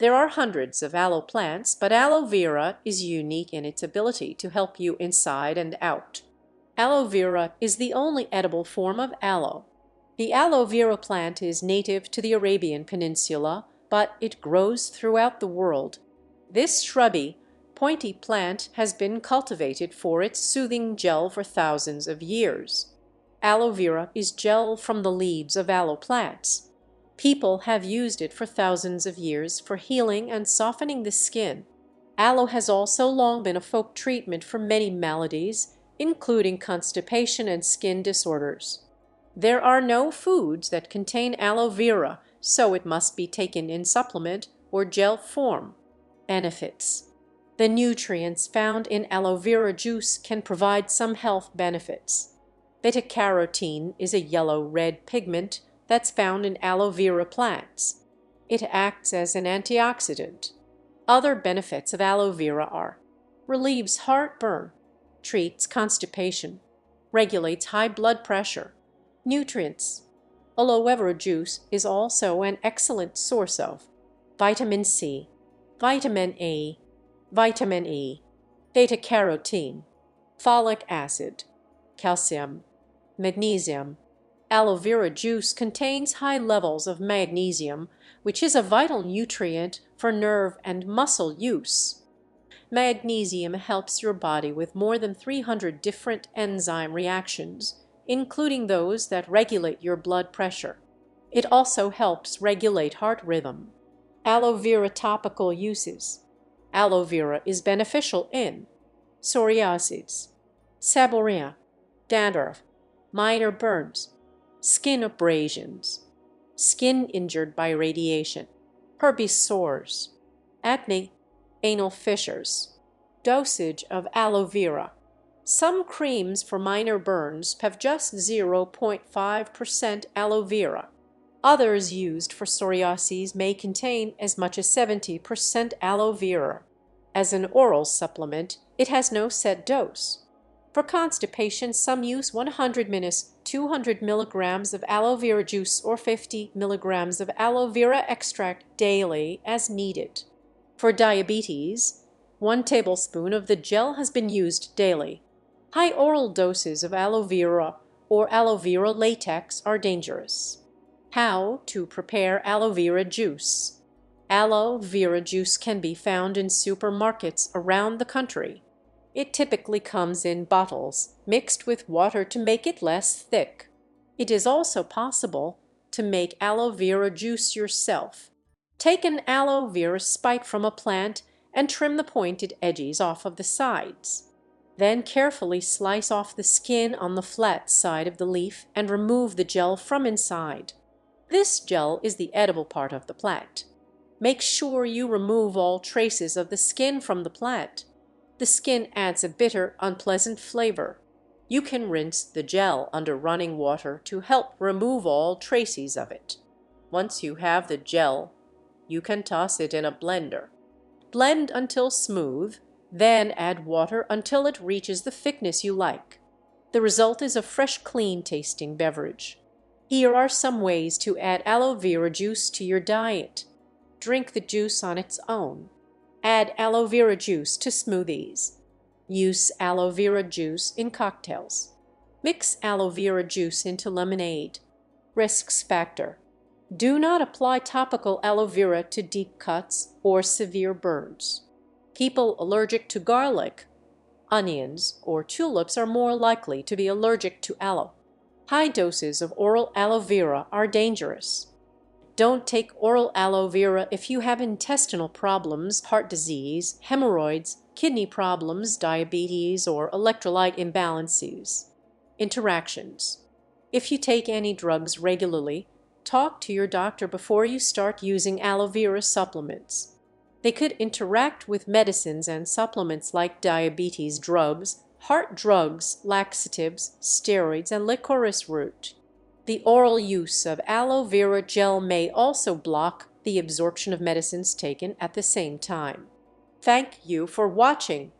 There are hundreds of aloe plants, but aloe vera is unique in its ability to help you inside and out. Aloe vera is the only edible form of aloe. The aloe vera plant is native to the Arabian Peninsula, but it grows throughout the world. This shrubby, pointy plant has been cultivated for its soothing gel for thousands of years. Aloe vera is gel from the leaves of aloe plants. People have used it for thousands of years for healing and softening the skin. Aloe has also long been a folk treatment for many maladies, including constipation and skin disorders. There are no foods that contain aloe vera, so it must be taken in supplement or gel form. Benefits. The nutrients found in aloe vera juice can provide some health benefits. Beta-carotene is a yellow-red pigment that's found in aloe vera plants. It acts as an antioxidant. Other benefits of aloe vera are: relieves heartburn, treats constipation, regulates high blood pressure. Nutrients. Aloe vera juice is also an excellent source of vitamin C, vitamin A, vitamin E, beta-carotene, folic acid, calcium, magnesium. Aloe vera juice contains high levels of magnesium, which is a vital nutrient for nerve and muscle use. Magnesium helps your body with more than 300 different enzyme reactions, including those that regulate your blood pressure. It also helps regulate heart rhythm. Aloe vera topical uses. Aloe vera is beneficial in psoriasis, seborrhea, dandruff, minor burns, skin abrasions, skin injured by radiation, herpes sores, acne, anal fissures. Dosage of aloe vera. Some creams for minor burns have just 0.5% aloe vera. Others used for psoriasis may contain as much as 70% aloe vera. As an oral supplement, it has no set dose. For constipation, some use 100 minus 200 milligrams of aloe vera juice or 50 milligrams of aloe vera extract daily as needed. For diabetes, 1 tablespoon of the gel has been used daily. High oral doses of aloe vera or aloe vera latex are dangerous. How to prepare aloe vera juice. Aloe vera juice can be found in supermarkets around the country. It typically comes in bottles, mixed with water to make it less thick. It is also possible to make aloe vera juice yourself. Take an aloe vera spike from a plant and trim the pointed edges off of the sides. Then carefully slice off the skin on the flat side of the leaf and remove the gel from inside. This gel is the edible part of the plant. Make sure you remove all traces of the skin from the plant. The skin adds a bitter, unpleasant flavor. You can rinse the gel under running water to help remove all traces of it. Once you have the gel, you can toss it in a blender. Blend until smooth, then add water until it reaches the thickness you like. The result is a fresh, clean-tasting beverage. Here are some ways to add aloe vera juice to your diet. Drink the juice on its own. Add aloe vera juice to smoothies. Use aloe vera juice in cocktails. Mix aloe vera juice into lemonade. Risks factor. Do not apply topical aloe vera to deep cuts or severe burns. People allergic to garlic, onions, or tulips are more likely to be allergic to aloe. High doses of oral aloe vera are dangerous. Don't take oral aloe vera if you have intestinal problems, heart disease, hemorrhoids, kidney problems, diabetes, or electrolyte imbalances. Interactions. If you take any drugs regularly, talk to your doctor before you start using aloe vera supplements. They could interact with medicines and supplements like diabetes drugs, heart drugs, laxatives, steroids, and licorice root. The oral use of aloe vera gel may also block the absorption of medicines taken at the same time. Thank you for watching.